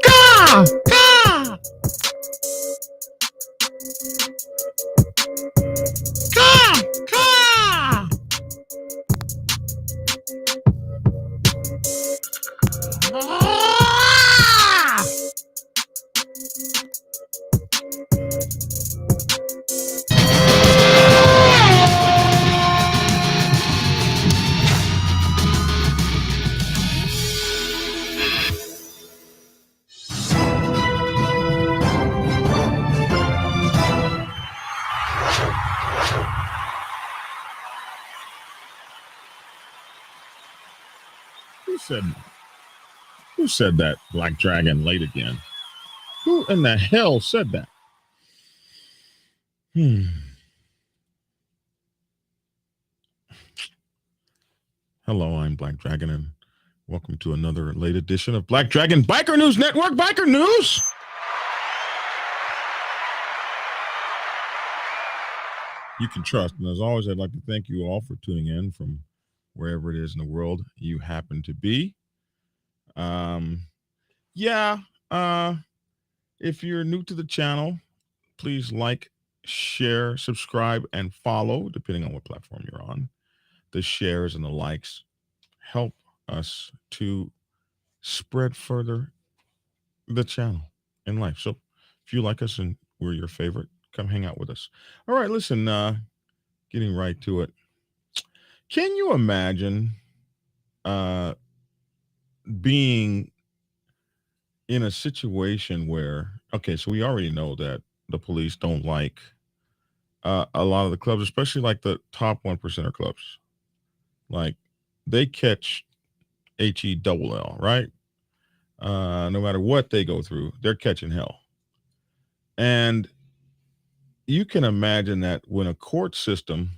Gah! Gah! Gah! Gah! Ah! Who said who said that Black Dragon late again? Who in the hell said that? Hello, I'm Black Dragon, and welcome to another late edition of Black Dragon Biker News Network. Biker News! You can trust. And as always, I'd like to thank you all for tuning in from wherever it is in the world you happen to be. If you're new to the channel, please like, share, subscribe, and follow, depending on what platform you're on. The shares and the likes help us to spread further the channel in life. So if you like us and we're your favorite, come hang out with us. All right, listen, getting right to it. Can you imagine being in a situation where, okay, so we already know that the police don't like a lot of the clubs, especially like the top 1% clubs. Like they catch HE right? No matter what they go through, they're catching hell. And you can imagine that when a court system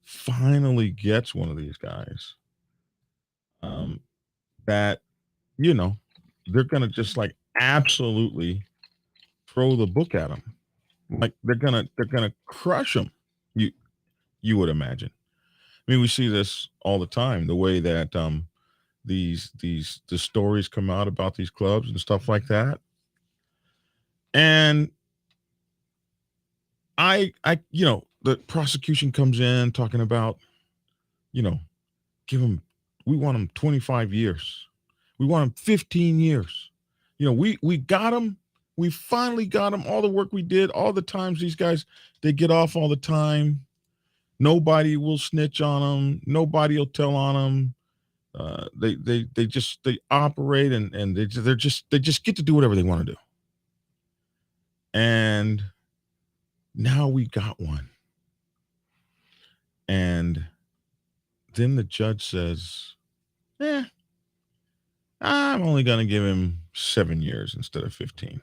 finally gets one of these guys, that, you know, they're going to just like absolutely throw the book at them. Like they're going to crush them. You would imagine. I mean, we see this all the time, the way that the stories come out about these clubs and stuff like that. And I the prosecution comes in talking about, we want them 25 years. We want them 15 years. We got them. We finally got them. All the work we did, all the times these guys, they get off all the time. Nobody will snitch on them. Nobody will tell on them. They operate and they just get to do whatever they want to do. And now we got one. And then the judge says, I'm only going to give him 7 years instead of 15.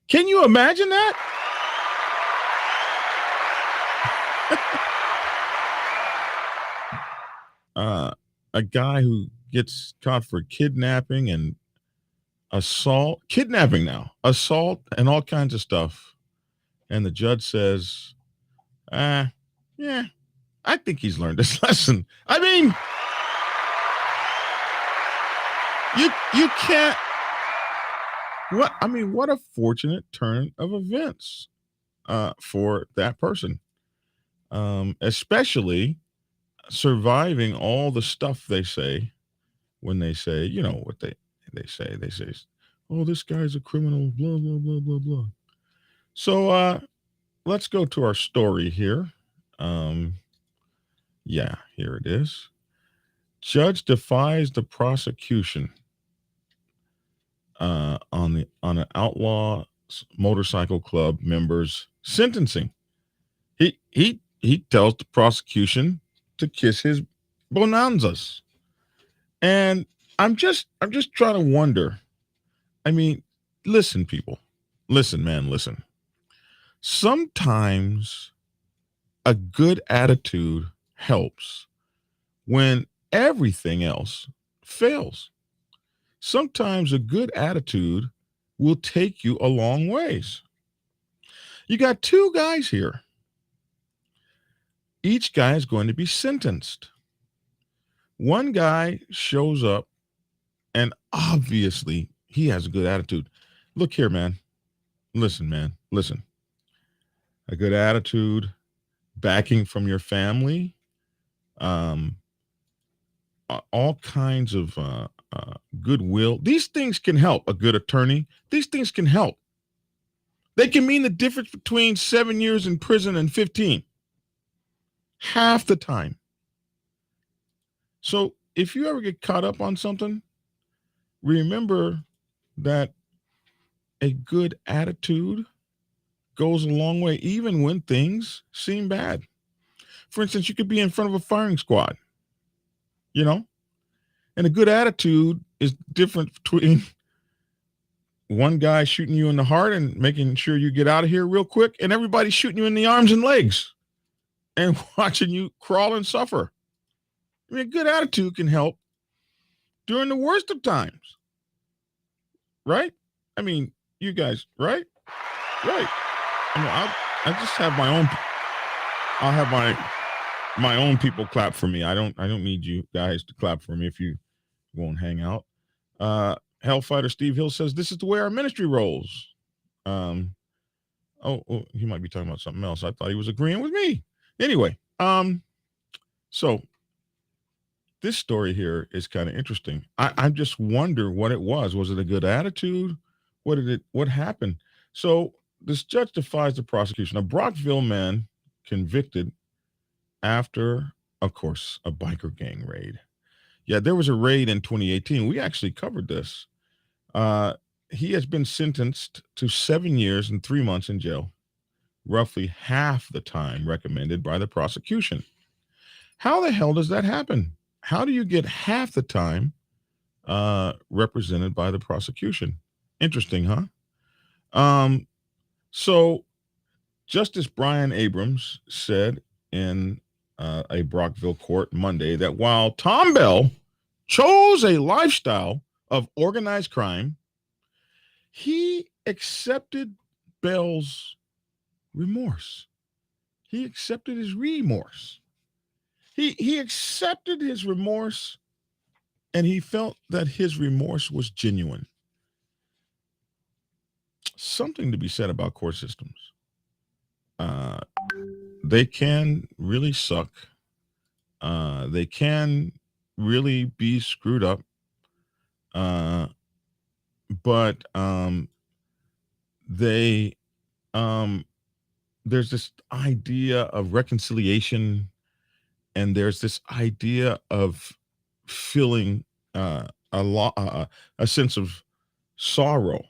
Can you imagine that? A guy who gets caught for kidnapping and assault and all kinds of stuff. And the judge says, I think he's learned his lesson. I mean, you can't, what a fortunate turn of events for that person. Especially surviving all the stuff they say when they say, what they say. They say, oh, this guy's a criminal, blah, blah, blah, blah, blah. So let's go to our story here. Here it is. Judge defies the prosecution on an Outlaws motorcycle club member's sentencing. He tells the prosecution to kiss his bonanzas. And I'm just trying to wonder. I mean, listen, people. Listen, man, listen. Sometimes a good attitude helps when everything else fails. Sometimes a good attitude will take you a long ways. You got two guys here. Each guy is going to be sentenced. One guy shows up and obviously he has a good attitude. Look here, man. Listen, man. Listen. A good attitude, backing from your family, um, all kinds of goodwill. These things can help. A good attorney. These things can help. They can mean the difference between 7 years in prison and 15. Half the time. So if you ever get caught up on something, remember that a good attitude goes a long way, even when things seem bad. For instance, you could be in front of a firing squad, you know, and a good attitude is different between one guy shooting you in the heart and making sure you get out of here real quick, and everybody shooting you in the arms and legs and watching you crawl and suffer. I mean, a good attitude can help during the worst of times, right? I mean, you guys, right? Right. I mean, I just have my own. I'll have my own people clap for me. I don't need you guys to clap for me if you won't hang out. Hellfighter Steve Hill says this is the way our ministry rolls. Oh, he might be talking about something else. I thought he was agreeing with me. Anyway, so this story here is kind of interesting. I just wonder what it was. Was it a good attitude? What happened? So this judge defies the prosecution. A Brockville man convicted after, of course, a biker gang raid. Yeah, there was a raid in 2018. We actually covered this. He has been sentenced to 7 years and 3 months in jail, roughly half the time recommended by the prosecution. How the hell does that happen? How do you get half the time represented by the prosecution? Interesting, huh? So Justice Brian Abrams said in a Brockville court Monday that while Tom Bell chose a lifestyle of organized crime, he accepted Bell's remorse. He accepted his remorse. He accepted his remorse, and he felt that his remorse was genuine. Something to be said about court systems. They can really suck. They can really be screwed up. But they there's this idea of reconciliation, and there's this idea of feeling a sense of sorrow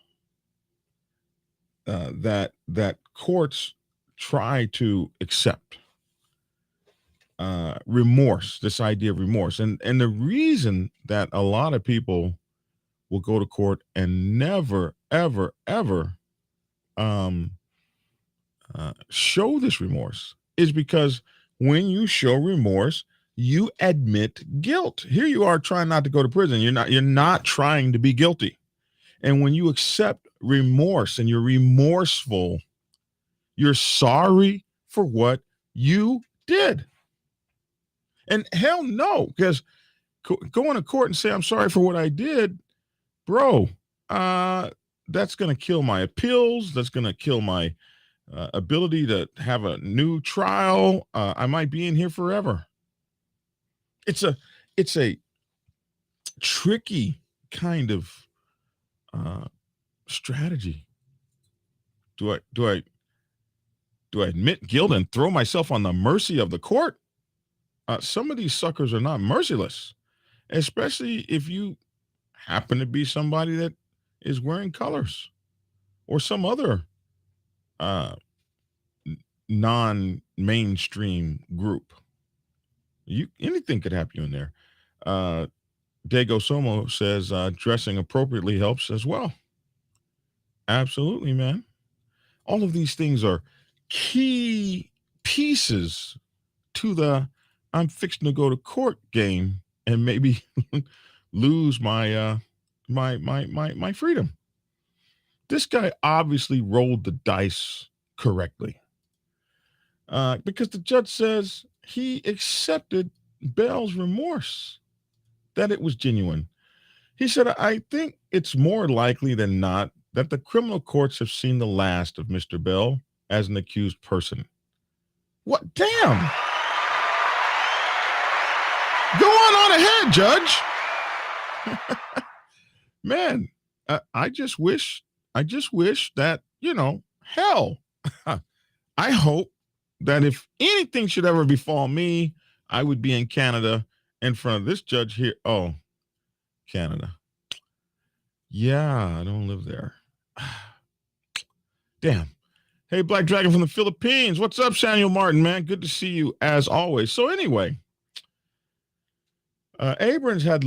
that courts try to accept. Remorse, this idea of remorse, and the reason that a lot of people will go to court and never ever show this remorse is because when you show remorse, you admit guilt. Here you are trying not to go to prison. You're not trying to be guilty. And when you accept remorse and you're remorseful, you're sorry for what you did. And hell no, because going to court and say I'm sorry for what I did, bro, that's going to kill my appeals. That's going to kill my ability to have a new trial. I might be in here forever. It's a tricky kind of strategy. Do I admit guilt and throw myself on the mercy of the court? Some of these suckers are not merciless, especially if you happen to be somebody that is wearing colors or some other non-mainstream group. Anything could happen in there. Dago Somo says dressing appropriately helps as well. Absolutely, man. All of these things are key pieces to the I'm fixing to go to court game and maybe lose my freedom. This guy obviously rolled the dice correctly because the judge says he accepted Bell's remorse, that it was genuine. He said, I think it's more likely than not that the criminal courts have seen the last of Mr. Bell as an accused person. What? Damn. Go on ahead, Judge. Man, I just wish that, hell, I hope that if anything should ever befall me, I would be in Canada in front of this judge here. Oh, Canada. Yeah, I don't live there. Damn. Hey, Black Dragon from the Philippines. What's up, Samuel Martin, man? Good to see you as always. So anyway, Abrams had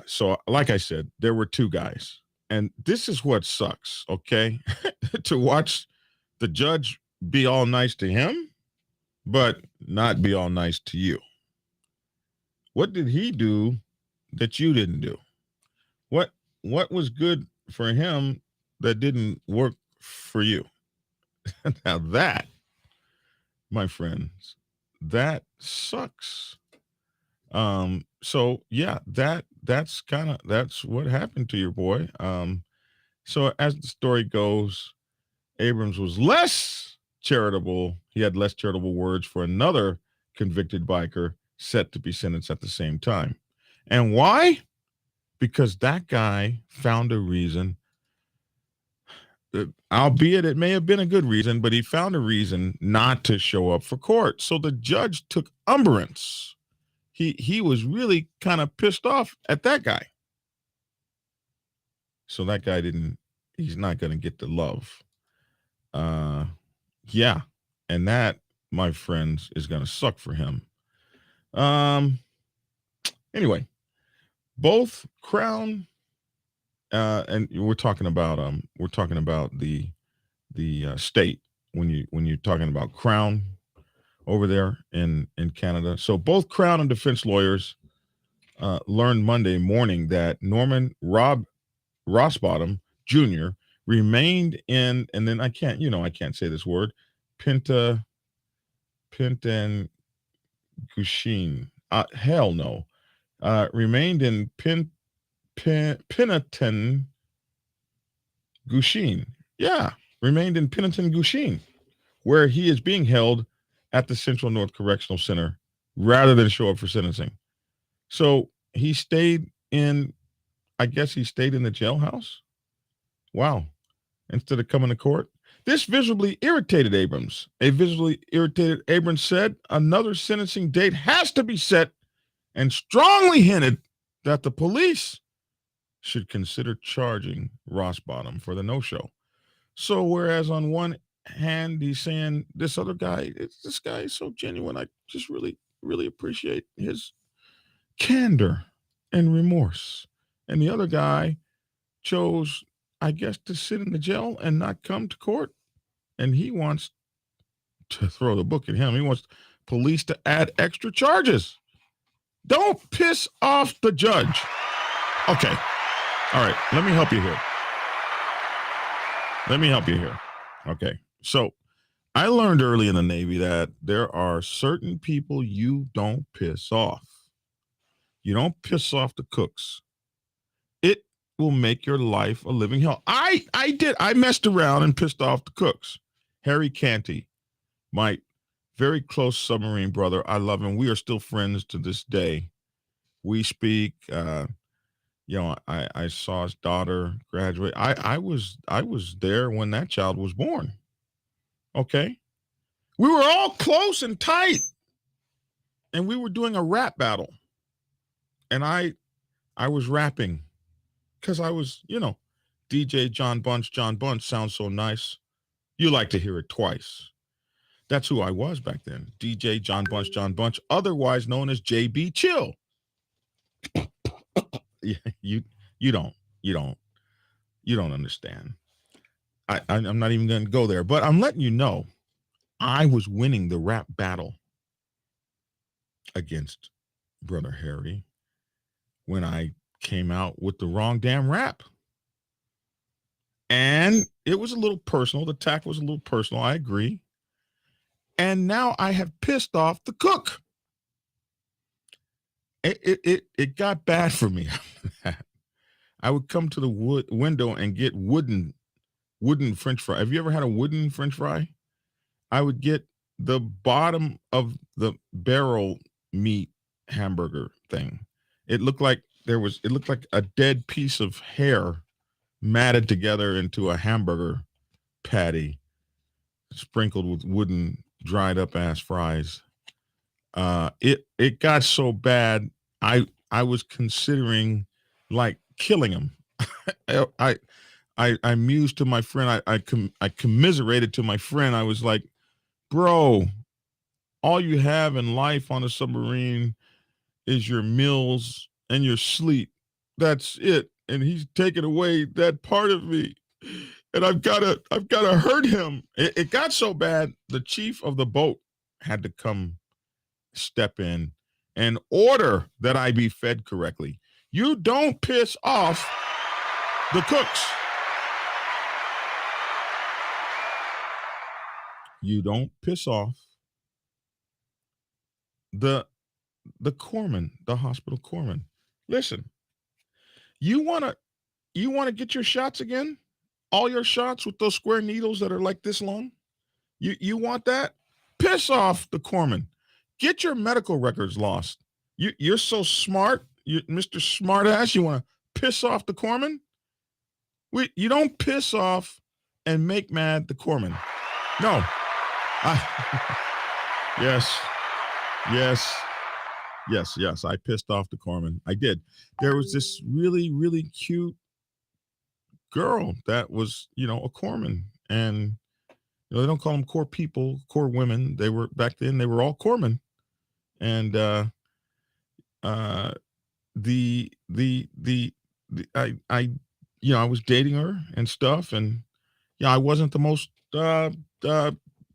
so like I said, there were two guys. And this is what sucks, okay? To watch the judge be all nice to him, but not be all nice to you. What did he do that you didn't do? What was good for him that didn't work for you? Now that, my friends, that sucks. So yeah, that's what happened to your boy. So as the story goes, Abrams was less charitable. He had less charitable words for another convicted biker set to be sentenced at the same time. And why? Because that guy found a reason, albeit it may have been a good reason, but he found a reason not to show up for court. So the judge took umbrance. He was really kind of pissed off at that guy. So that guy he's not going to get the love. Yeah. And that, my friends, is going to suck for him. Anyway, both Crown and we're talking about the state when you're talking about Crown over there in Canada. So both Crown and defense lawyers learned Monday morning that Norman Rosbottom Jr. remained in, and then I can't say this word, Pentangushin. Hell no. Remained in Penetangushin. Yeah, remained in Penetangushin, where he is being held at the Central North Correctional Center rather than show up for sentencing. So he stayed in the jailhouse. Wow. Instead of coming to court. This visibly irritated Abrams. A visibly irritated Abrams said another sentencing date has to be set and strongly hinted that the police should consider charging Rosbottom for the no-show. So whereas on one hand, he's saying this guy is so genuine. I just really, really appreciate his candor and remorse. And the other guy chose, I guess, to sit in the jail and not come to court. And he wants to throw the book at him. He wants police to add extra charges. Don't piss off the judge. Okay. All right. Let me help you here. Okay. So I learned early in the Navy that there are certain people you don't piss off. You don't piss off the cooks. It will make your life a living hell. I did. I messed around and pissed off the cooks. Harry Canty, my very close submarine brother. I love him. We are still friends to this day. We speak. I saw his daughter graduate. I was there when that child was born. Okay. We were all close and tight. And we were doing a rap battle. And I was rapping because I was, DJ John Bunch sounds so nice. You like to hear it twice. That's who I was back then. DJ John Bunch, otherwise known as JB Chill. You don't understand. I'm not even going to go there, but I'm letting you know I was winning the rap battle against Brother Harry when I came out with the wrong damn rap. And it was a little personal. The attack was a little personal. I agree. And now I have pissed off the cook. It got bad for me. I would come to the window and get wooden French fry. Have you ever had a wooden French fry? I would get the bottom of the barrel meat hamburger thing. It looked like a dead piece of hair matted together into a hamburger patty, sprinkled with wooden dried up ass fries. It got so bad I was considering like killing him. I I mused to my friend. I commiserated to my friend. I was like, bro, all you have in life on a submarine is your meals and your sleep. That's it. And he's taken away that part of me. And I've gotta hurt him. It got so bad, the chief of the boat had to come step in and order that I be fed correctly. You don't piss off the cooks. You don't piss off the corpsman, the hospital corpsman. Listen, you wanna get your shots again? All your shots with those square needles that are like this long? You want that? Piss off the corpsman. Get your medical records lost. You're so smart, Mr. Smartass. You want to piss off the corpsman? You don't piss off and make mad the corpsman. No. Yes. Yes. Yes. Yes. I pissed off the corpsman. I did. There was this really, really cute girl that was, a corpsman, and they don't call them core people, core women. They were back then. They were all corpsmen, and the I was dating her and stuff, and I wasn't the most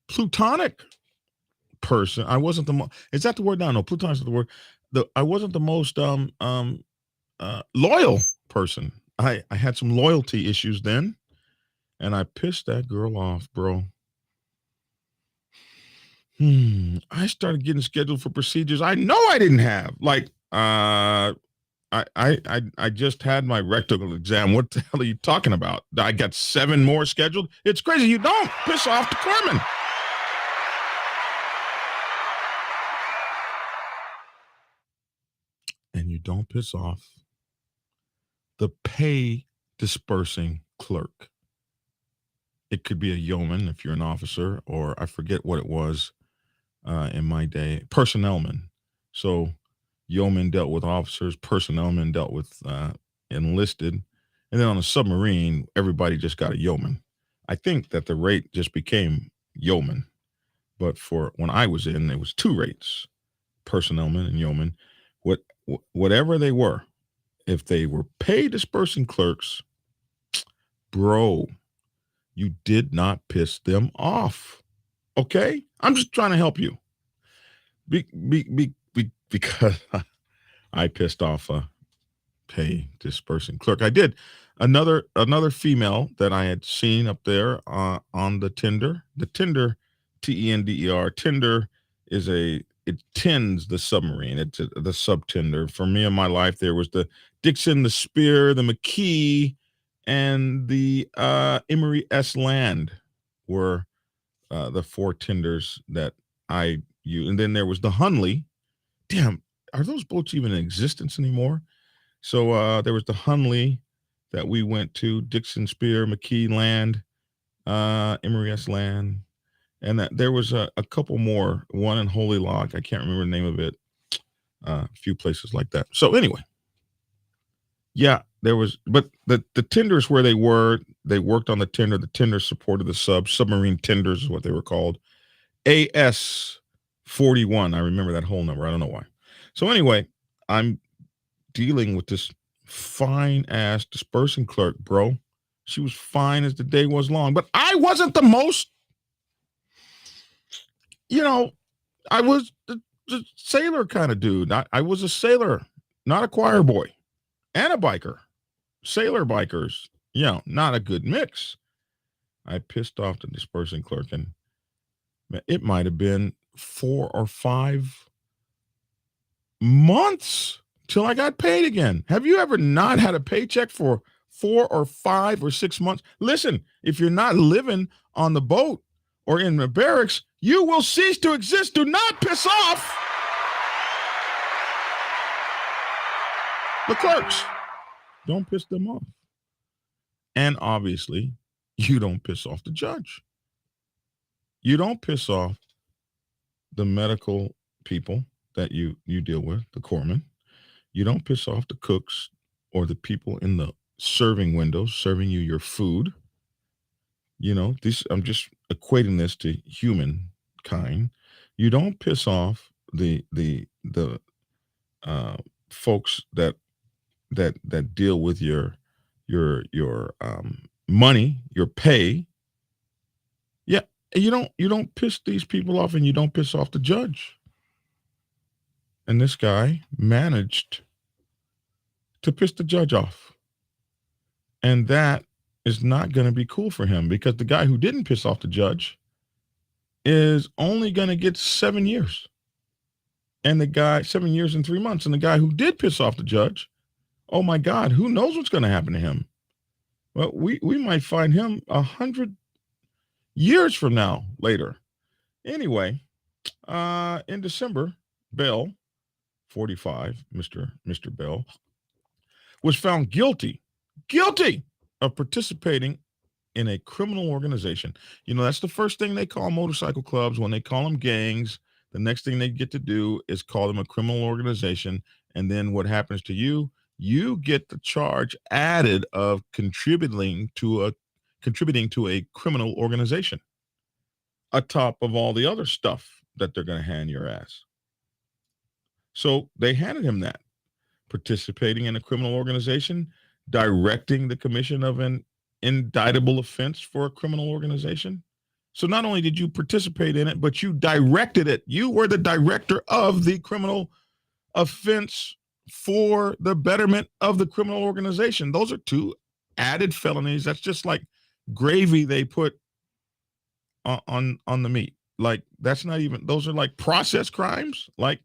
plutonic person. I wasn't the most. Is that the word? No, plutonic is the word. I wasn't the most loyal person. I had some loyalty issues then, and I pissed that girl off, bro. I started getting scheduled for procedures I know I didn't have. Like, I just had my rectal exam. What the hell are you talking about? I got 7 more scheduled. It's crazy. You don't piss off the corpsman. And you don't piss off the pay dispersing clerk. It could be a yeoman if you're an officer, or I forget what it was in my day, personnelman. So yeoman dealt with officers, personnelmen dealt with enlisted, and then on a submarine, everybody just got a yeoman. I think that the rate just became yeoman, but for when I was in, there was 2 rates: personnelman and yeoman. Whatever they were, if they were pay dispersing clerks, bro, you did not piss them off. Okay, I'm just trying to help you. Because I pissed off a pay dispersing clerk. I did. Another female that I had seen up there on the Tinder. The Tinder, Tender. Tinder is it tends the submarine. It's the sub Tinder. For me in my life, there was the Dixon, the Spear, the McKee, and the Emery S. Land were the 4 Tinders that I used. And then there was the Hunley. Damn, are those boats even in existence anymore? So there was the Hunley that we went to, Dixon, Spear, McKee, Land, Emery S. Land. And that there was a couple more, one in Holy Lock. I can't remember the name of it. A few places like that. So anyway, yeah, there was, but the tenders where they worked on the tender. The tender supported the submarine tenders is what they were called. AS 41. I remember that whole number. I don't know why. So anyway, I'm dealing with this fine ass dispersing clerk, bro. She was fine as the day was long, but I wasn't the most you know, I was the sailor kind of dude. I was a sailor, not a choir boy, and a biker. Sailor bikers, not a good mix. I pissed off the dispersing clerk, and it might have been 4 or 5 months till I got paid again. Have you ever not had a paycheck for 4 or 5 or 6 months? Listen, if you're not living on the boat or in the barracks, you will cease to exist. Do not piss off the clerks. Don't piss them off. And obviously, you don't piss off the judge. You don't piss off the medical people that you deal with, the corpsmen. You don't piss off the cooks or the people in the serving windows serving you your food. I'm just equating this to humankind. You don't piss off the folks that deal with your money, your pay. Yeah, you don't piss these people off, and you don't piss off the judge. And this guy managed to piss the judge off. And that is not going to be cool for him, because the guy who didn't piss off the judge is only going to get 7 years. And the guy, 7 years and 3 months. And the guy who did piss off the judge, oh my God, who knows what's going to happen to him? Well, we might find him 100 years from now later. Anyway, in December, Bell, 45, Mr. Bell, was found guilty of participating in a criminal organization. That's the first thing they call motorcycle clubs. When they call them gangs, the next thing they get to do is call them a criminal organization. And then what happens to you? You get the charge added of contributing to a criminal organization, atop of all the other stuff that they're going to hand your ass. So they handed him that. Participating in a criminal organization, directing the commission of an indictable offense for a criminal organization. So not only did you participate in it, but you directed it. You were the director of the criminal offense for the betterment of the criminal organization. Those are two added felonies. That's just like gravy they put on the meat. Like, that's not even, those are like process crimes. Like,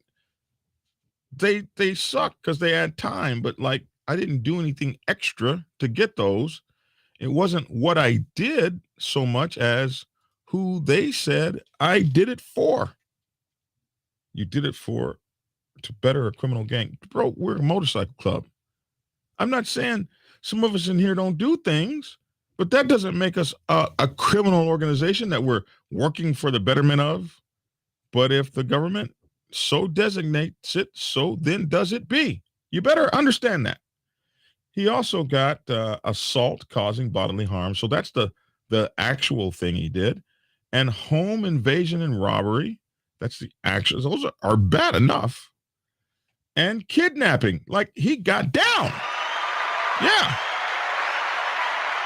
they suck because they add time, but like, I didn't do anything extra to get those. It wasn't what I did so much as who they said I did it for. You did it to better a criminal gang. Bro, we're a motorcycle club. I'm not saying some of us in here don't do things, but that doesn't make us a criminal organization that we're working for the betterment of. But if the government so designates it, so then does it be. You better understand that. He also got assault causing bodily harm. So that's the actual thing he did. And home invasion and robbery. That's the actions. Those are bad enough. And kidnapping. Like, he got down. Yeah.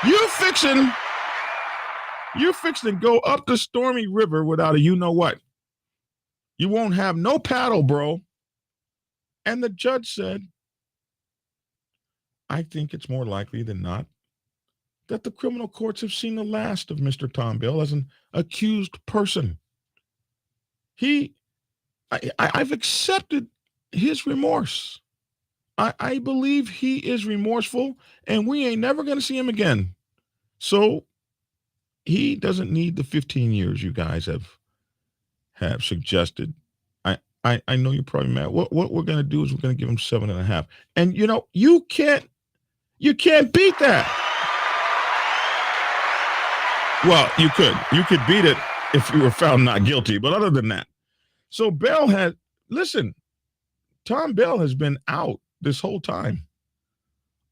You fixing to go up the stormy river without a you-know-what. You won't have no paddle, bro. And the judge said, I think it's more likely than not that the criminal courts have seen the last of Mr. Tom Bell as an accused person. I've accepted his remorse. I believe he is remorseful, and we ain't never going to see him again. So he doesn't need the 15 years you guys have suggested. I know you're probably mad. What we're going to do is we're going to give him 7.5. And you can't beat that. Well, you could beat it if you were found not guilty. But other than that, so Tom Bell has been out this whole time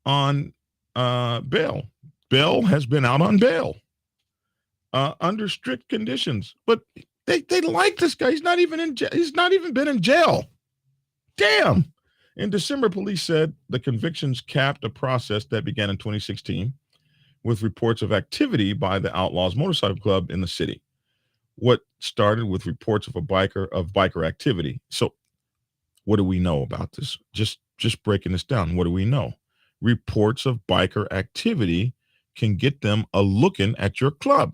on bail. Bell has been out on bail under strict conditions. But they like this guy. He's not even in jail. He's not even been in jail. Damn. In December, police said the convictions capped a process that began in 2016 with reports of activity by the Outlaws Motorcycle Club in the city. what started with reports of biker activity. So what do we know about this? Just breaking this down. What do we know? Reports of biker activity can get them a looking at your club.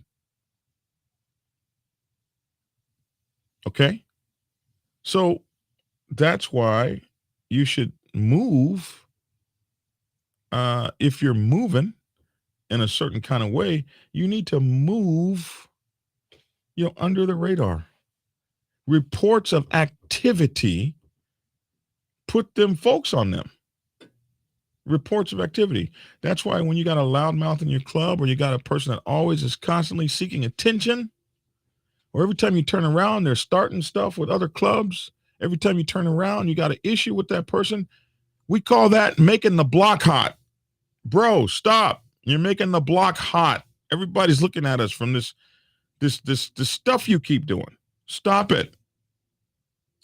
Okay? So that's why you should move. If you're moving in a certain kind of way, you need to move, under the radar. Reports of activity, put them folks on them. Reports of activity. That's why when you got a loudmouth in your club, or you got a person that always is constantly seeking attention, or every time you turn around, they're starting stuff with other clubs. Every time you turn around, you got an issue with that person. We call that making the block hot. Bro, stop. You're making the block hot. Everybody's looking at us from this stuff you keep doing. Stop it.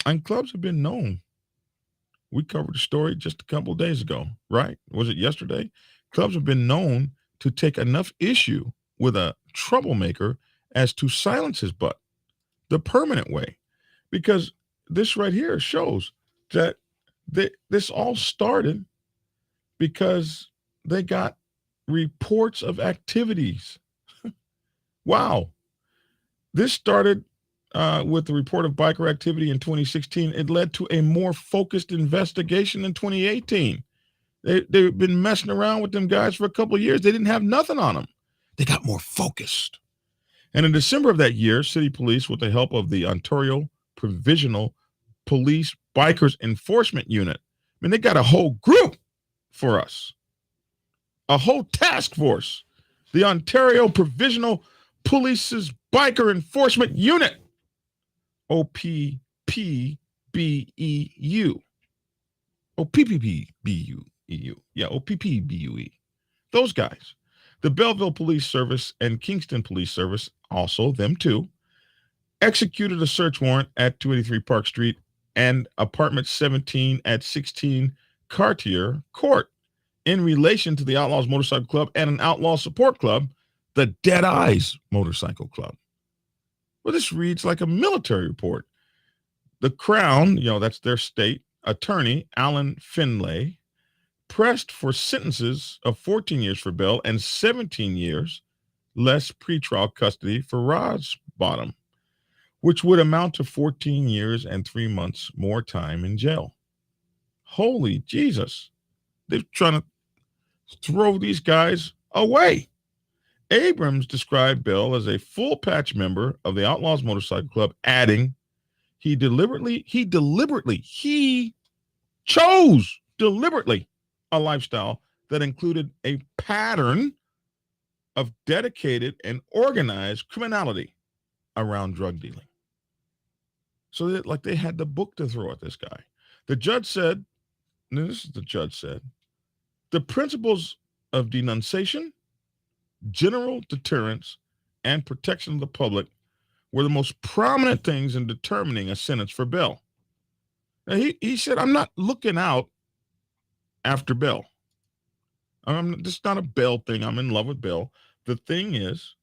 And clubs have been known. We covered the story just a couple of days ago, right? Was it yesterday? Clubs have been known to take enough issue with a troublemaker as to silence his butt the permanent way. Because this right here shows that this all started because they got reports of activities. Wow. This started with the report of biker activity in 2016. It led to a more focused investigation in 2018. They've been messing around with them guys for a couple of years. They didn't have nothing on them. They got more focused. And in December of that year, city police, with the help of the Ontario Provincial Police Bikers Enforcement Unit, they got a whole group for us, a whole task force, the Ontario Provincial Police's Biker Enforcement Unit, OPPBEU. OPPBEU. Yeah, OPPBUE. Those guys. The Belleville Police Service and Kingston Police Service, also them too, executed a search warrant at 283 Park Street and apartment 17 at 16 Cartier Court in relation to the Outlaws Motorcycle Club and an Outlaw Support Club, the Dead Eyes Motorcycle Club. Well, this reads like a military report. The Crown, that's their state attorney, Alan Finlay, pressed for sentences of 14 years for Bell and 17 years less pretrial custody for Rosbottom, which would amount to 14 years and 3 months more time in jail. Holy Jesus. They're trying to throw these guys away. Abrams described Bell as a full patch member of the Outlaws Motorcycle Club, adding, he chose deliberately a lifestyle that included a pattern of dedicated and organized criminality around drug dealing. So they had the book to throw at this guy. The judge said, the principles of denunciation, general deterrence, and protection of the public were the most prominent things in determining a sentence for Bell. Now, he said, I'm not looking out after Bell. This is not a Bell thing. I'm in love with Bell. The thing is,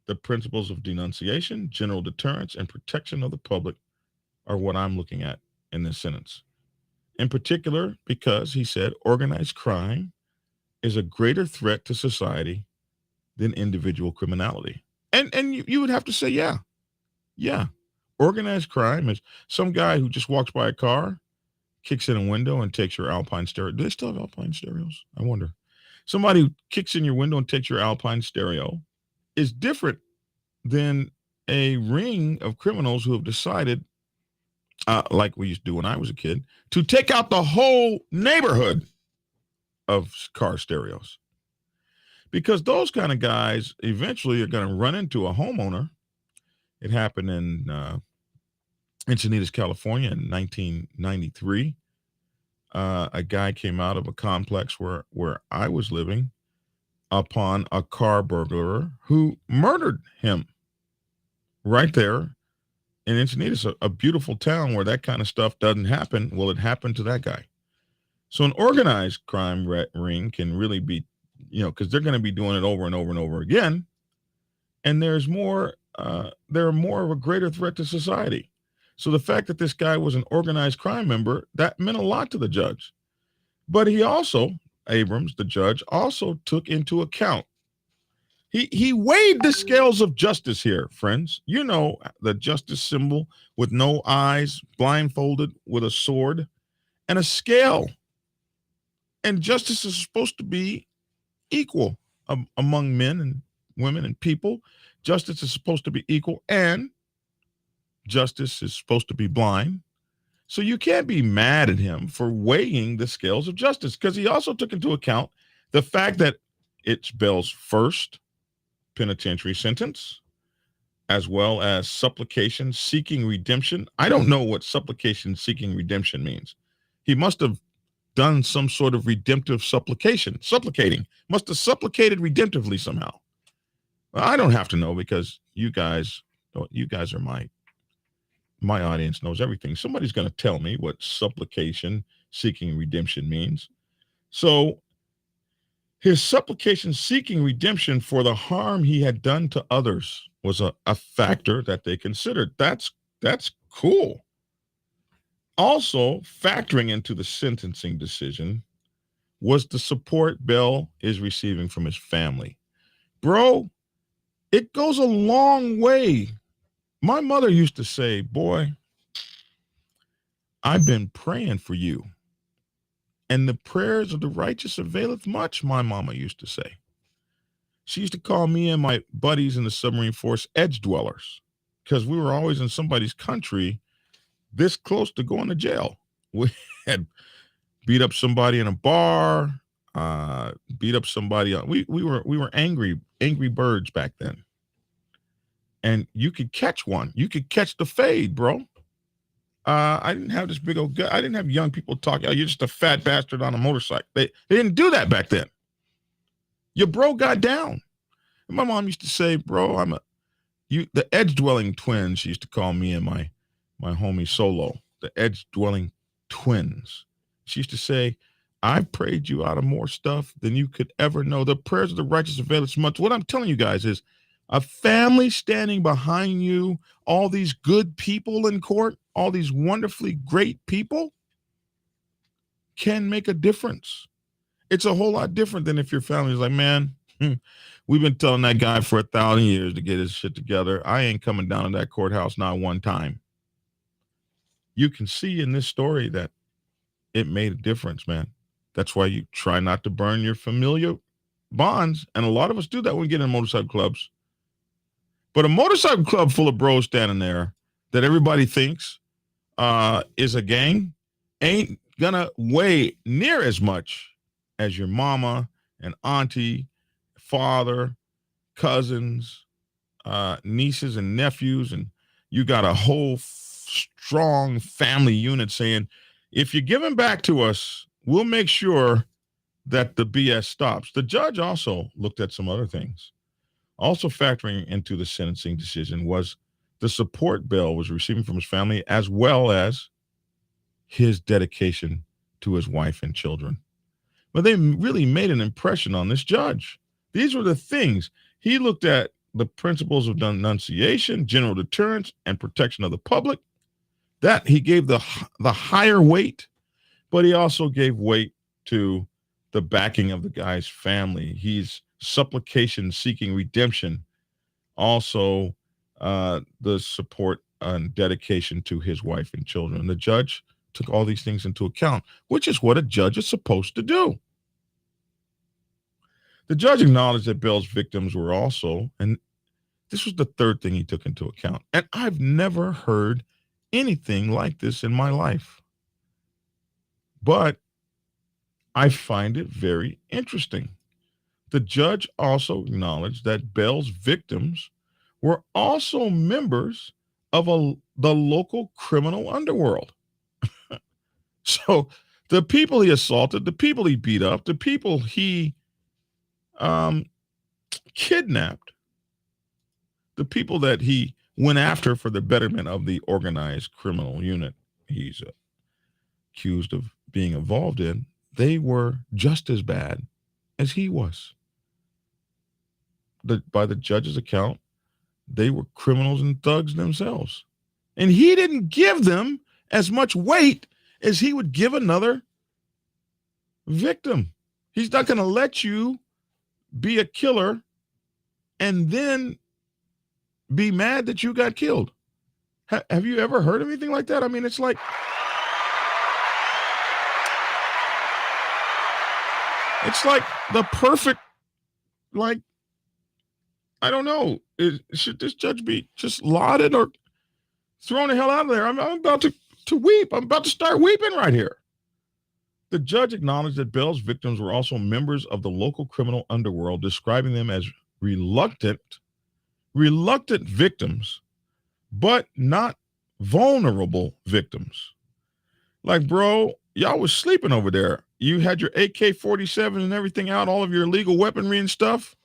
the principles of denunciation, general deterrence, and protection of the public are what I'm looking at in this sentence. In particular, because he said organized crime is a greater threat to society than individual criminality. And you would have to say, yeah. Organized crime is some guy who just walks by a car, kicks in a window, and takes your Alpine stereo. Do they still have Alpine stereos? I wonder. Somebody who kicks in your window and takes your Alpine stereo is different than a ring of criminals who have decided, like we used to do when I was a kid, to take out the whole neighborhood of car stereos. Because those kind of guys eventually are going to run into a homeowner. It happened in Encinitas, California in 1993. A guy came out of a complex where I was living upon a car burglar who murdered him right there in Encinitas, a beautiful town where that kind of stuff doesn't happen. Well, it happened to that guy. So an organized crime ring can really be, because they're going to be doing it over and over and over again. And there's more they're more of a greater threat to society. So the fact that this guy was an organized crime member, that meant a lot to the judge. But he also, Abrams, the judge, also took into account. He weighed the scales of justice here, friends. You know the justice symbol with no eyes, blindfolded with a sword and a scale. And justice is supposed to be equal among men and women and people. Justice is supposed to be equal, and justice is supposed to be blind. So you can't be mad at him for weighing the scales of justice, because he also took into account the fact that it's Bell's first penitentiary sentence, as well as supplication seeking redemption. I don't know what supplication seeking redemption means. He must have done some sort of redemptive supplicating, must have supplicated redemptively somehow. Well, I don't have to know, because you guys are my audience knows everything. Somebody's going to tell me what supplication seeking redemption means. So his supplication seeking redemption for the harm he had done to others was a factor that they considered. That's cool. Also factoring into the sentencing decision was the support Bell is receiving from his family. Bro, it goes a long way. My mother used to say, boy, I've been praying for you, and the prayers of the righteous availeth much, my mama used to say. She used to call me and my buddies in the submarine force edge dwellers, because we were always in somebody's country this close to going to jail. We had beat up somebody in a bar, beat up somebody. We were angry birds back then. And you could catch one. You could catch the fade, bro. I didn't have this big old guy. I didn't have young people talking. Oh, you're just a fat bastard on a motorcycle. They didn't do that back then. Your bro got down. And my mom used to say, bro, the edge dwelling twins. She used to call me and my homie Solo, the edge dwelling twins. She used to say, I've prayed you out of more stuff than you could ever know. The prayers of the righteous avail as much. What I'm telling you guys is, a family standing behind you, all these good people in court, all these wonderfully great people, can make a difference. It's a whole lot different than if your family's like, man, we've been telling that guy for 1,000 years to get his shit together. I ain't coming down to that courthouse not one time. You can see in this story that it made a difference, man. That's why you try not to burn your familial bonds. And a lot of us do that when we get in motorcycle clubs. But a motorcycle club full of bros standing there that everybody thinks is a gang ain't gonna weigh near as much as your mama and auntie, father, cousins, nieces and nephews. And you got a whole strong family unit saying, if you're giving back to us, we'll make sure that the BS stops. The judge also looked at some other things. Also factoring into the sentencing decision was the support Bell was receiving from his family, as well as his dedication to his wife and children. But they really made an impression on this judge. These were the things. He looked at the principles of denunciation, general deterrence, and protection of the public. That he gave the higher weight, but he also gave weight to the backing of the guy's family. He's supplication seeking redemption, also the support and dedication to his wife and children. The judge took all these things into account, which is what a judge is supposed to do. The judge acknowledged that Bell's victims were also, and this was the third thing he took into account, and I've never heard anything like this in my life, but I find it very interesting. The judge also acknowledged that Bell's victims were also members of the local criminal underworld. So the people he assaulted, the people he beat up, the people he kidnapped, the people that he went after for the betterment of the organized criminal unit he's accused of being involved in, they were just as bad as he was. By the judge's account, they were criminals and thugs themselves. And he didn't give them as much weight as he would give another victim. He's not going to let you be a killer and then be mad that you got killed. Have you ever heard anything like that? I mean, it's like the perfect, like, I don't know. Should this judge be just lauded or thrown the hell out of there? I'm about to weep. I'm about to start weeping right here. The judge acknowledged that Bell's victims were also members of the local criminal underworld, describing them as reluctant victims, but not vulnerable victims. Like, bro, y'all was sleeping over there. You had your AK-47 and everything out, all of your illegal weaponry and stuff.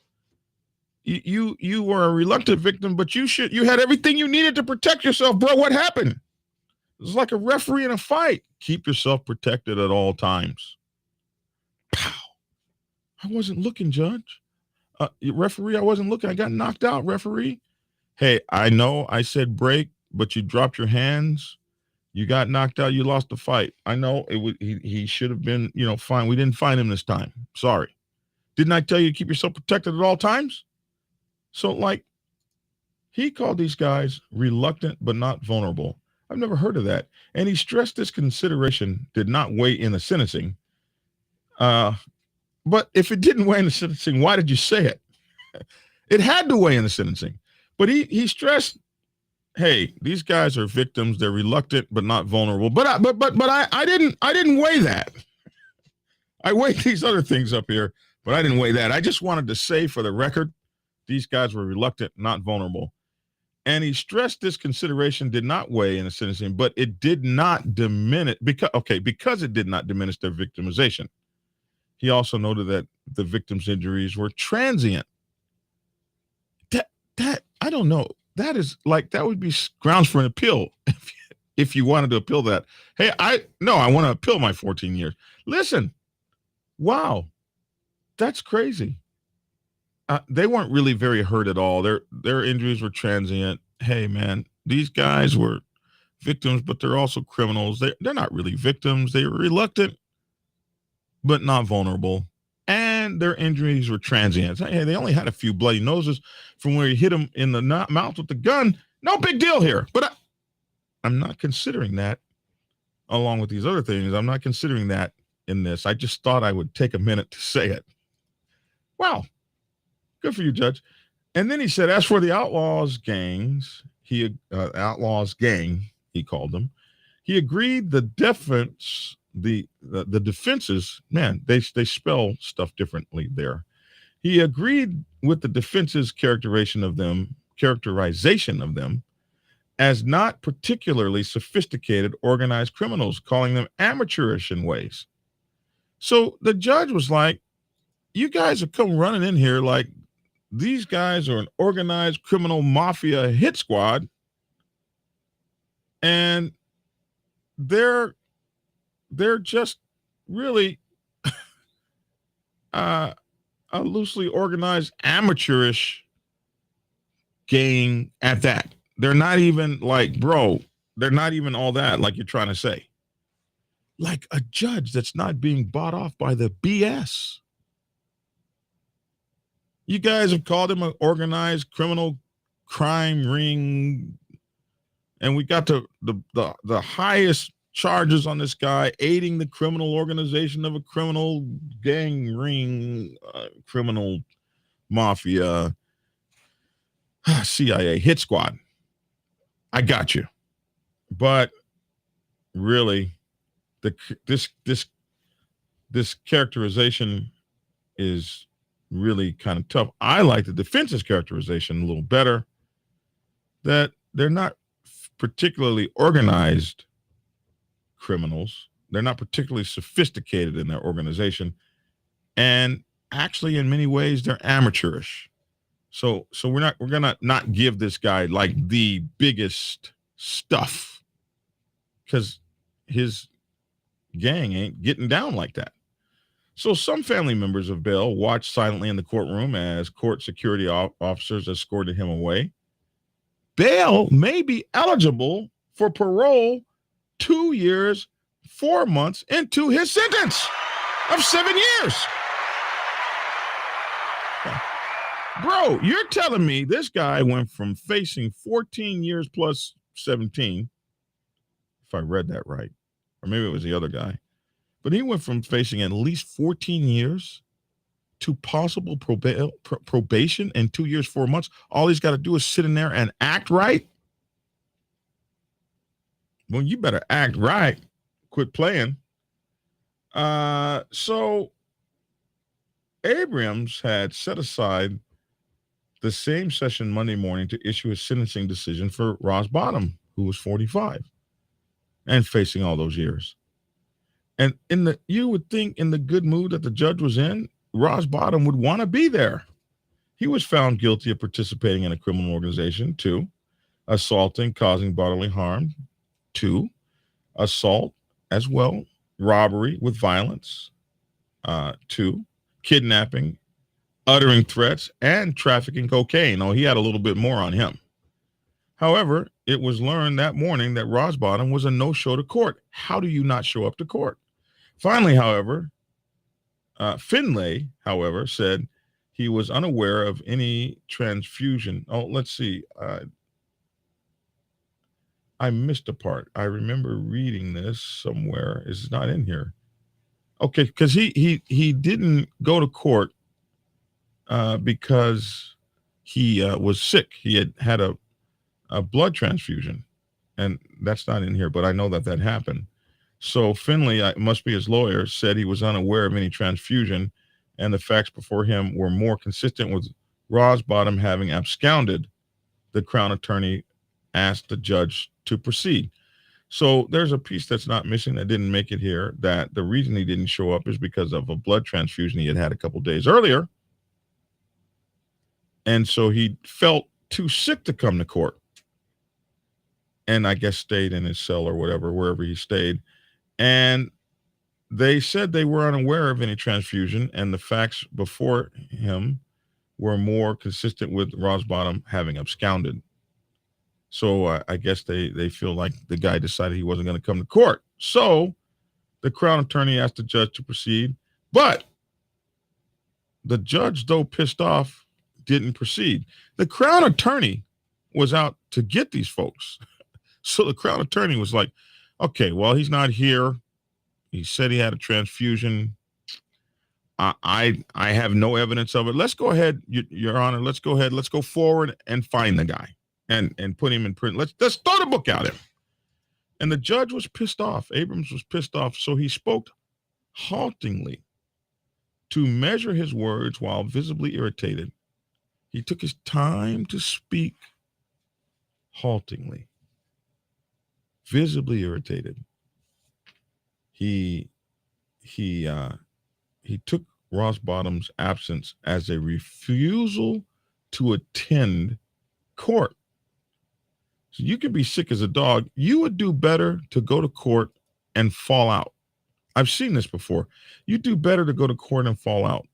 You were a reluctant victim, but you had everything you needed to protect yourself, bro. What happened? It was like a referee in a fight. Keep yourself protected at all times. Pow. I wasn't looking, Judge. Referee, I wasn't looking. I got knocked out, referee. Hey, I know I said break, but you dropped your hands. You got knocked out. You lost the fight. I know he should have been, fine. We didn't find him this time. Sorry. Didn't I tell you to keep yourself protected at all times? So, like, he called these guys reluctant but not vulnerable. I've never heard of that. And he stressed this consideration did not weigh in the sentencing. But if it didn't weigh in the sentencing, why did you say it? It had to weigh in the sentencing. But he stressed, hey, these guys are victims. They're reluctant but not vulnerable. But I didn't weigh that. I weighed these other things up here, but I didn't weigh that. I just wanted to say for the record, these guys were reluctant, not vulnerable. And he stressed this consideration did not weigh in the sentencing, but it did not diminish because it did not diminish their victimization. He also noted that the victim's injuries were transient. That I don't know. That is like, that would be grounds for an appeal if you wanted to appeal that. Hey, I want to appeal my 14 years. Listen, wow, that's crazy. They weren't really very hurt at all. Their injuries were transient. Hey, man, these guys were victims, but they're also criminals. They're not really victims. They were reluctant, but not vulnerable. And their injuries were transient. Hey, they only had a few bloody noses from where you hit them in the mouth with the gun. No big deal here. But I'm not considering that along with these other things. I'm not considering that in this. I just thought I would take a minute to say it. Wow. Good for you, Judge. And then he said, as for the Outlaws gangs, Outlaws gang, he called them, he agreed the defense, the defenses, man, they spell stuff differently there. He agreed with the defense's characterization of them as not particularly sophisticated organized criminals, calling them amateurish in ways. So the judge was like, you guys have come running in here like these guys are an organized criminal mafia hit squad, and they're just really a loosely organized amateurish gang at that. They're not even like, bro, they're not even all that like you're trying to say. Like a judge that's not being bought off by the BS. You guys have called him an organized criminal crime ring, and we got the highest charges on this guy, aiding the criminal organization of a criminal gang ring, criminal mafia, CIA hit squad. I got you, but really, this characterization is really kind of tough. I like the defense's characterization a little better, that they're not particularly organized criminals. They're not particularly sophisticated in their organization. And actually, in many ways, they're amateurish. So we're gonna not give this guy like the biggest stuff, because his gang ain't getting down like that. So some family members of Bell watched silently in the courtroom as court security officers escorted him away. bail may be eligible for parole 2 years, 4 months into his sentence of 7 years. Bro, you're telling me this guy went from facing 14 years plus 17, if I read that right, or maybe it was the other guy, but he went from facing at least 14 years to possible probation in 2 years, 4 months. All he's got to do is sit in there and act right. Well, you better act right. Quit playing. So Abrams had set aside the same session Monday morning to issue a sentencing decision for Ross Bottom, who was 45 and facing all those years. And you would think in the good mood that the judge was in, Ross Bottom would want to be there. He was found guilty of participating in a criminal organization, 2, assaulting, causing bodily harm, 2, assault as well, robbery with violence, 2, kidnapping, uttering threats, and trafficking cocaine. Oh, he had a little bit more on him. However, it was learned that morning that Ross Bottom was a no-show to court. How do you not show up to court? Finally, however, Finlay, however, said he was unaware of any transfusion. Oh, let's see. I missed a part. I remember reading this somewhere. It's not in here. Okay, because he didn't go to court because he was sick. He had a blood transfusion, and that's not in here, but I know that happened. So Finley, must be his lawyer, said he was unaware of any transfusion, and the facts before him were more consistent with Ross Bottom having absconded. The Crown Attorney asked the judge to proceed. So there's a piece that's not missing that didn't make it here, that the reason he didn't show up is because of a blood transfusion he had a couple days earlier. And so he felt too sick to come to court. And I guess stayed in his cell or whatever, wherever he stayed. And they said they were unaware of any transfusion, and the facts before him were more consistent with Ross Bottom having absconded. So I guess they feel like the guy decided he wasn't going to come to court. So the Crown Attorney asked the judge to proceed, but the judge, though pissed off, didn't proceed. The Crown Attorney was out to get these folks. So the Crown Attorney was like, okay, well, he's not here. He said he had a transfusion. I have no evidence of it. Let's go ahead, Your Honor. Let's go ahead. Let's go forward and find the guy and put him in prison. Let's throw the book at him. And the judge was pissed off. Abrams was pissed off. So he spoke haltingly to measure his words while visibly irritated. He took his time to speak haltingly, visibly irritated. He took Ross Bottom's absence as a refusal to attend court. So you could be sick as a dog. You would do better to go to court and fall out. I've seen this before. You do better to go to court and fall out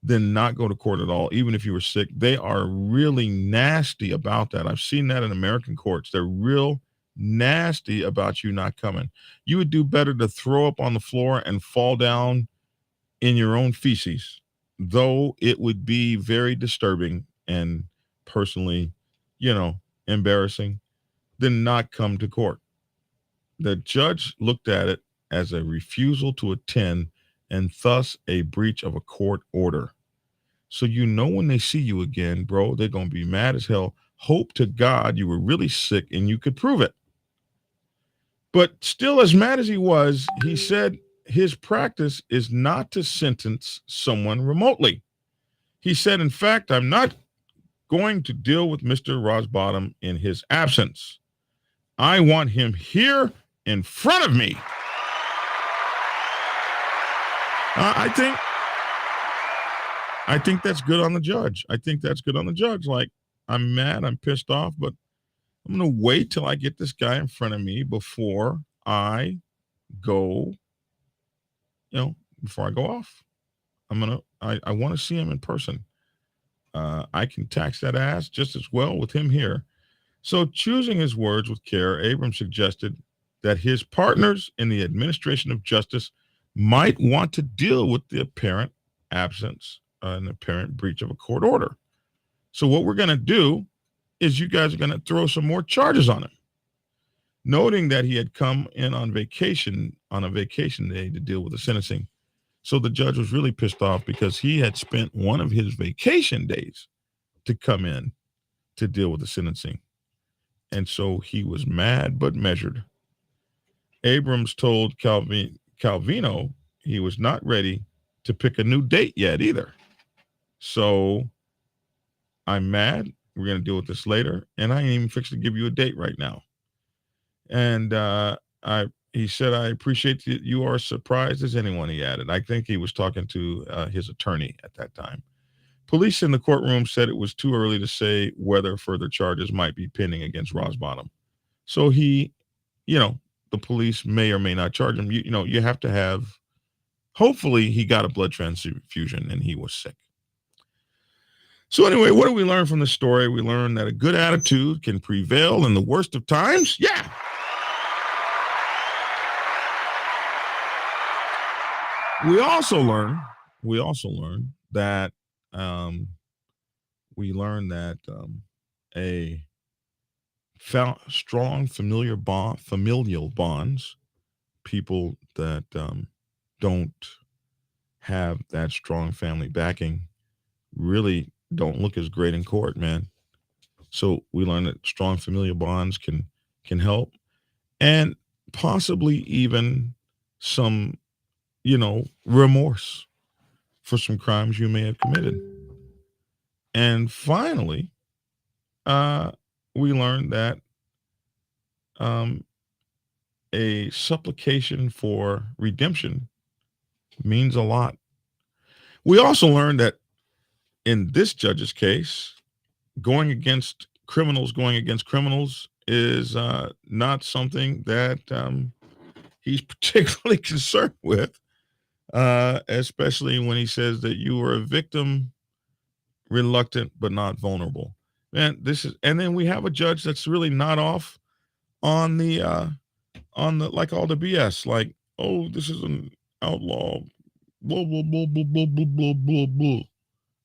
than not go to court at all, even if you were sick. They are really nasty about that. I've seen that in American courts. They're real nasty about you not coming. You would do better to throw up on the floor and fall down in your own feces, though it would be very disturbing and personally, embarrassing, than not come to court. The judge looked at it as a refusal to attend and thus a breach of a court order. So when they see you again, bro, they're going to be mad as hell. Hope to God you were really sick and you could prove it. But still, as mad as he was, he said his practice is not to sentence someone remotely. He said, in fact, I'm not going to deal with Mr. Ross Bottom in his absence. I want him here in front of me. I think that's good on the judge. Like, I'm mad, I'm pissed off, but I'm going to wait till I get this guy in front of me before I go, before I go off. I want to see him in person. I can tax that ass just as well with him here. So, choosing his words with care, Abrams suggested that his partners in the administration of justice might want to deal with the apparent absence and apparent breach of a court order. So, what we're going to do is you guys are going to throw some more charges on him. Noting that he had come in on a vacation day to deal with the sentencing. So the judge was really pissed off because he had spent one of his vacation days to come in to deal with the sentencing. And so he was mad but measured. Abrams told Calvino he was not ready to pick a new date yet either. So I'm mad. We're going to deal with this later. And I ain't even fixed to give you a date right now. And he said, I appreciate that you are as surprised as anyone, he added. I think he was talking to his attorney at that time. Police in the courtroom said it was too early to say whether further charges might be pending against Rosbottom. So the police may or may not charge him. You have to have, hopefully he got a blood transfusion and he was sick. So anyway, what do we learn from this story? We learn that a good attitude can prevail in the worst of times. Yeah. We also learn that a strong familial bonds, people that don't have that strong family backing, really don't look as great in court, man. So we learn that strong familial bonds can help, and possibly even some remorse for some crimes you may have committed. And finally, we learned that a supplication for redemption means a lot. We also learned that in this judge's case, going against criminals is not something that he's particularly concerned with. Especially when he says that you were a victim, reluctant but not vulnerable. Man, and then we have a judge that's really not off on the like all the BS, like, oh, this is an outlaw, blah blah blah blah blah blah blah blah blah.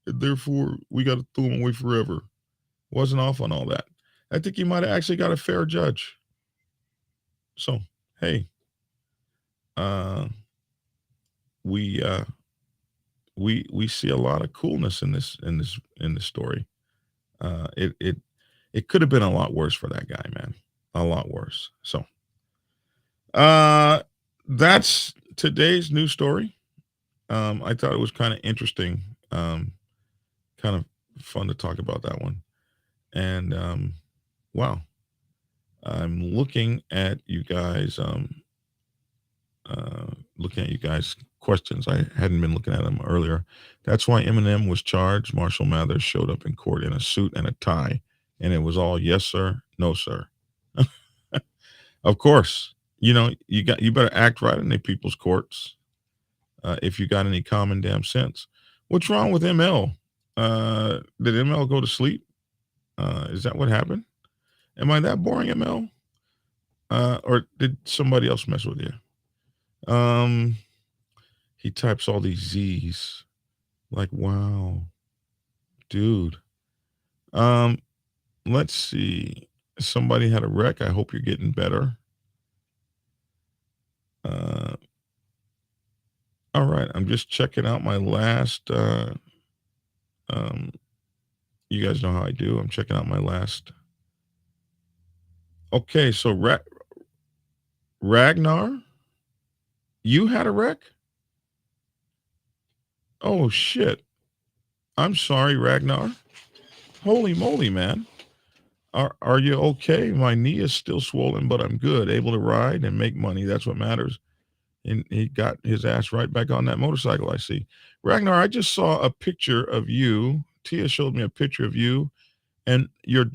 And therefore, we got to throw him away forever. Wasn't off on all that. I think he might have actually got a fair judge. So, hey, we see a lot of coolness in this story. It could have been a lot worse for that guy, man. A lot worse. So that's today's news story. I thought it was kind of interesting. Kind of fun to talk about that one. And wow. I'm looking at you guys questions. I hadn't been looking at them earlier. That's why Eminem was charged. Marshall Mathers showed up in court in a suit and a tie, and it was all yes sir, no sir. Of course, you better act right in the people's courts if you got any common damn sense. What's wrong with ML? Did ML go to sleep? Is that what happened? Am I that boring, ML? Or did somebody else mess with you? He types all these Z's. Like, wow, dude. Let's see. Somebody had a wreck. I hope you're getting better. All right. I'm just checking out my last. You guys know how I do. I'm checking out my last. Okay, so Ragnar, you had a wreck? Oh shit. I'm sorry, Ragnar. Holy moly, man. Are you okay? My knee is still swollen, but I'm good. Able to ride and make money. That's what matters. And he got his ass right back on that motorcycle, I see. Ragnar, I just saw a picture of you. Tia showed me a picture of you. And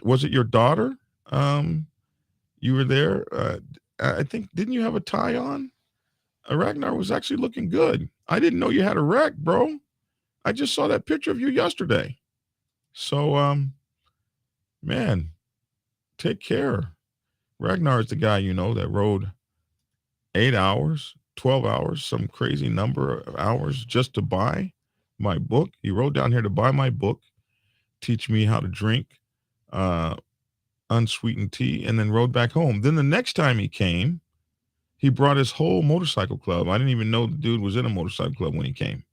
was it your daughter? You were there. I think, didn't you have a tie on? Ragnar was actually looking good. I didn't know you had a wreck, bro. I just saw that picture of you yesterday. So, man, take care. Ragnar is the guy, that rode 8 hours, 12 hours, some crazy number of hours just to buy my book. He rode down here to buy my book, teach me how to drink uh, unsweetened tea, and then rode back home. Then the next time he came, he brought his whole motorcycle club. I didn't even know the dude was in a motorcycle club when he came.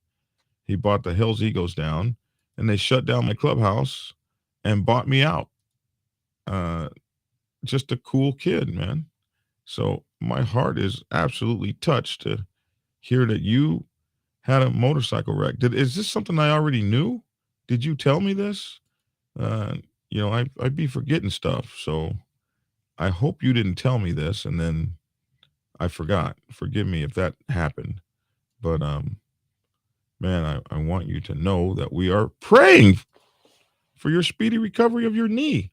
He bought the Hells Egos down, and they shut down my clubhouse and bought me out. Uh, just a cool kid, man. So my heart is absolutely touched to hear that you had a motorcycle wreck. Is this something I already knew? Did you tell me this? Uh, I'd be forgetting stuff. So I hope you didn't tell me this, and then I forgot. Forgive me if that happened. But man, I want you to know that we are praying for your speedy recovery of your knee,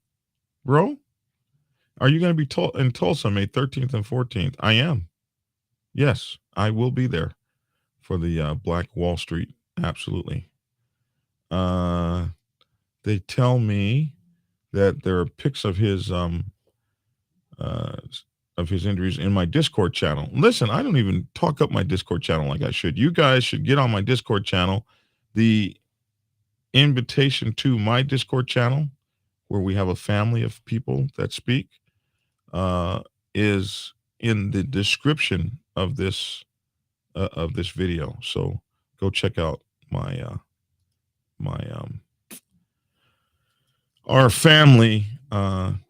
bro. Are you going to be in Tulsa May 13th and 14th? I am. Yes, I will be there for the Black Wall Street. Absolutely. They tell me that there are pics of his injuries in my Discord channel. Listen, I don't even talk up my Discord channel like I should. You guys should get on my Discord channel. The invitation to my Discord channel, where we have a family of people that speak, is in the description of this video. So go check out my our family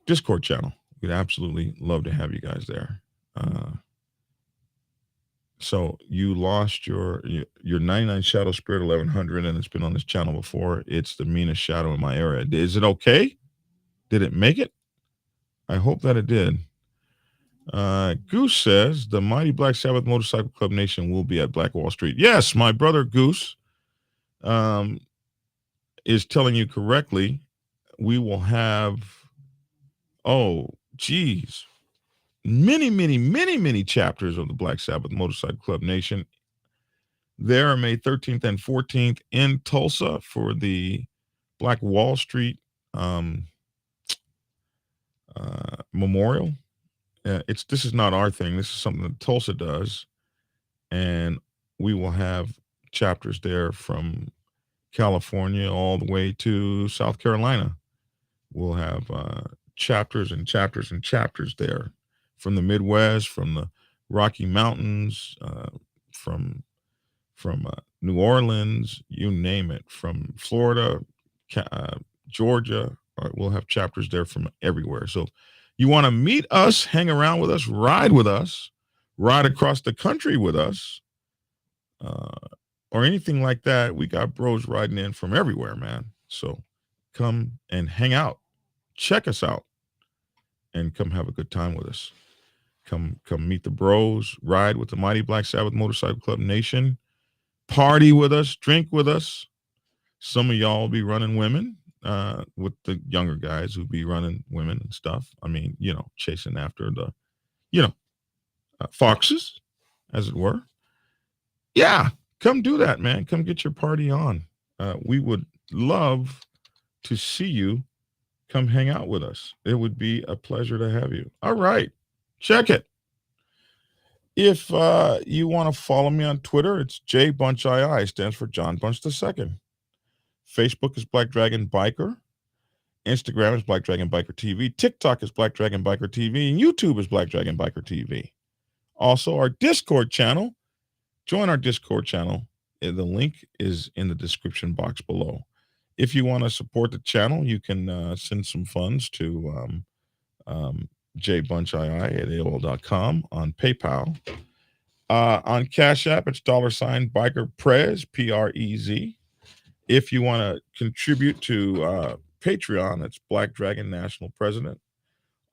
Discord channel. We'd absolutely love to have you guys there. So you lost your 99 Shadow Spirit 1100, and it's been on this channel before. It's the meanest shadow in my era. Is it okay? Did it make it? I hope that it did. Goose says the Mighty Black Sabbath Motorcycle Club Nation will be at Black Wall Street. Yes, my brother Goose is telling you correctly. We will have, many chapters of the Black Sabbath Motorcycle Club Nation. There are May 13th and 14th in Tulsa for the Black Wall Street Memorial. This is not our thing. This is something that Tulsa does, and we will have chapters there from California all the way to South Carolina. We'll have chapters and chapters and chapters there from the Midwest, from the Rocky Mountains, from New Orleans, you name it, from Florida, Georgia. We'll have chapters there from everywhere. So you want to meet us, hang around with us, ride across the country with us, or anything like that. We got bros riding in from everywhere, man. So come and hang out. Check us out and come have a good time with us. Come meet the bros, ride with the Mighty Black Sabbath Motorcycle Club Nation, party with us, drink with us. Some of y'all will be running women with the younger guys who be running women and stuff. I mean, chasing after the, foxes, as it were. Yeah, come do that, man. Come get your party on. We would love to see you. Come hang out with us. It would be a pleasure to have you. All right. Check it. If you want to follow me on Twitter, it's JBunchII, stands for John Bunch II. Facebook is Black Dragon Biker. Instagram is Black Dragon Biker TV. TikTok is Black Dragon Biker TV. And YouTube is Black Dragon Biker TV. Also, our Discord channel. Join our Discord channel. The link is in the description box below. If you want to support the channel, you can send some funds to jbunchii at AOL.com, on PayPal. On Cash App, it's $Biker Prez, Prez. If you want to contribute to Patreon, it's Black Dragon National President.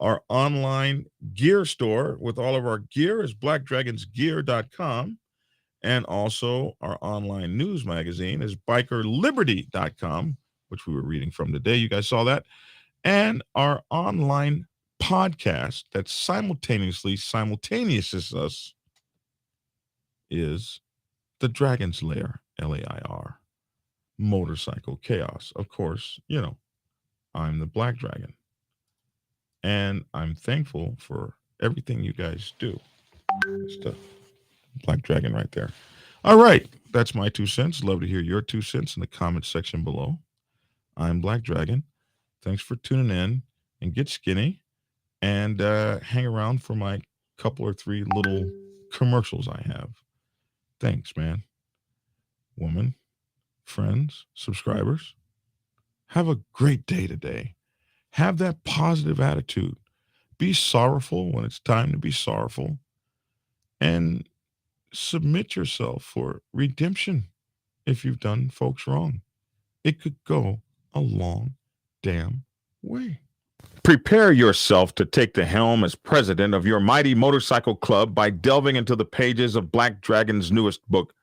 Our online gear store with all of our gear is blackdragonsgear.com. And also our online news magazine is bikerliberty.com, which we were reading from today. You guys saw that. And our online podcast that simultaneous us is the Dragon's Lair, LAIR, Motorcycle Chaos. Of course, I'm the Black Dragon. And I'm thankful for everything you guys do. It's the Black Dragon right there. All right. That's my 2 cents. Love to hear your 2 cents in the comment section below. I'm Black Dragon. Thanks for tuning in, and get skinny, and hang around for my couple or three little commercials I have. Thanks, man. Woman, friends, subscribers. Have a great day today. Have that positive attitude. Be sorrowful when it's time to be sorrowful, and submit yourself for redemption if you've done folks wrong. It could go a long damn way. Prepare yourself to take the helm as president of your mighty motorcycle club by delving into the pages of Black Dragon's newest book,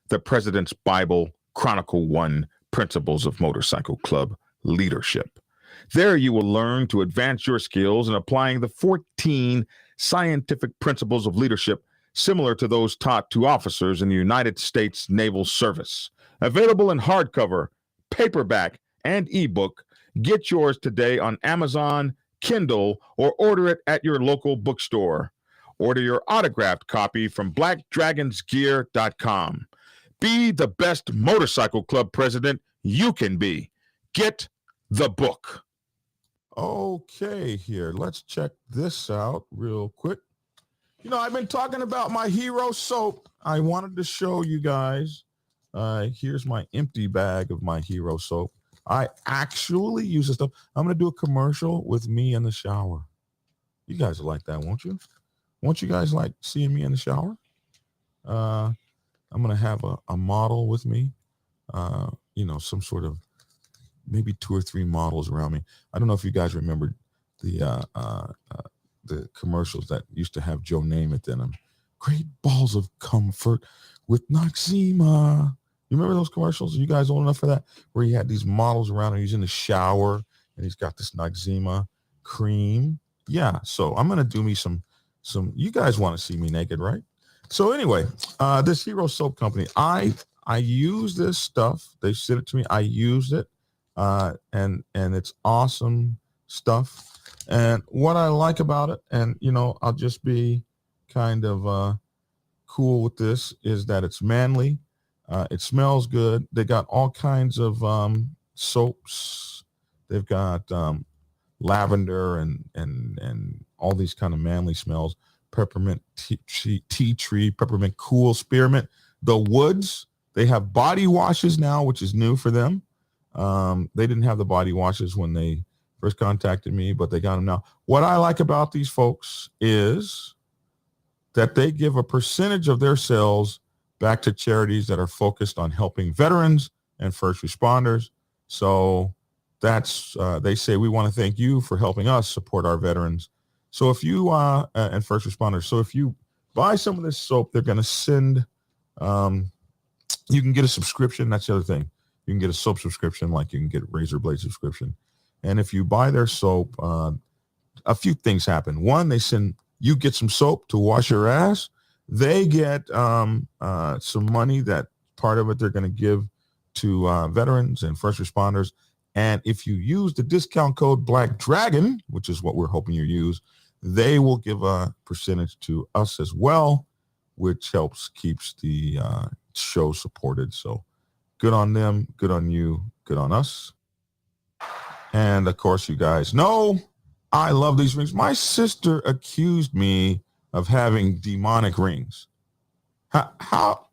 The President's Bible, Chronicle 1, Principles of Motorcycle Club Leadership. There you will learn to advance your skills in applying the 14 scientific principles of leadership similar to those taught to officers in the United States Naval Service. Available in hardcover, paperback, and ebook. Get yours today on Amazon, Kindle, or order it at your local bookstore. Order your autographed copy from blackdragonsgear.com. Be the best motorcycle club president you can be. Get the book. Okay, here. Let's check this out real quick. I've been talking about my hero soap. I wanted to show you guys. Here's my empty bag of my hero soap. I actually use this stuff. I'm going to do a commercial with me in the shower. You guys will like that, won't you? Won't you guys like seeing me in the shower? I'm going to have a model with me. Some sort of maybe 2 or 3 models around me. I don't know if you guys remember the commercials that used to have Joe Namath in them. Great balls of comfort with Noxzema. You remember those commercials? Are you guys old enough for that? Where he had these models around and he's in the shower and he's got this Noxzema cream. Yeah, so I'm going to do me some, you guys want to see me naked, right? So anyway, this Hero Soap Company, I use this stuff. They sent it to me. I used it, and it's awesome stuff. And what I like about it, and I'll just be kind of cool with this, is that it's manly. It smells good. They got all kinds of soaps. They've got lavender and all these kind of manly smells. Peppermint tea tree, peppermint cool, spearmint. The woods. They have body washes now, which is new for them. They didn't have the body washes when they first contacted me, but they got them now. What I like about these folks is that they give a percentage of their sales back to charities that are focused on helping veterans and first responders. So that's, they say, we want to thank you for helping us support our veterans. So if you, and first responders, so if you buy some of this soap, they're going to send, you can get a subscription. That's the other thing. You can get a soap subscription, like you can get a razor blade subscription. And if you buy their soap, a few things happen. One, you get some soap to wash your ass. They get some money, that part of it they're going to give to veterans and first responders. And if you use the discount code Black Dragon, which is what we're hoping you use, they will give a percentage to us as well, which keeps the show supported. So good on them, good on you, good on us. And of course, you guys know I love these rings. My sister accused me of having demonic rings. How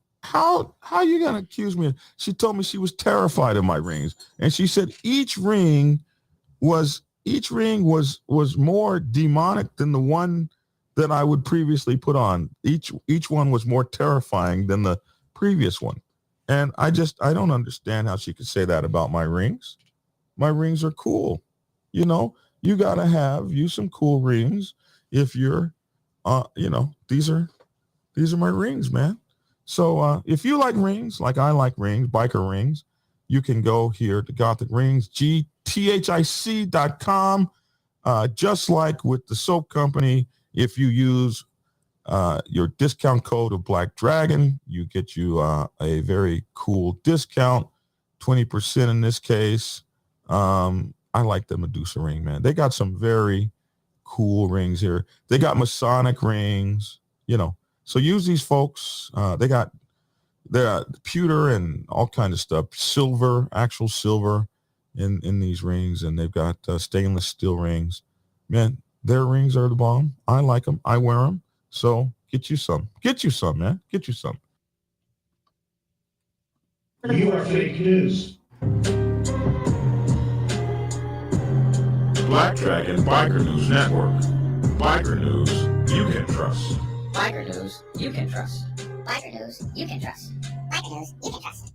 you gonna accuse me? She told me she was terrified of my rings, and she said each ring was more demonic than the one that I would previously put on. Each one was more terrifying than the previous one. And I don't understand how she could say that about my rings. My rings are cool. You gotta have some cool rings if you're these are my rings, man. So if you like rings, like I like rings, biker rings, you can go here to Gothic Rings, gthic.com. Just like with the soap company, if you use your discount code of Black Dragon, you get you a very cool discount, 20% in this case. I like the Medusa ring, man. They got some very cool rings here. They got Masonic rings, So use these folks. They got pewter and all kind of stuff, silver, actual silver in these rings, and they've got stainless steel rings. Man, their rings are the bomb. I like them. I wear them. So get you some. Get you some, man. Get you some. You are fake news. Black Dragon Biker News Network. Biker news you can trust. Biker news you can trust. Biker news you can trust. Biker news you can trust.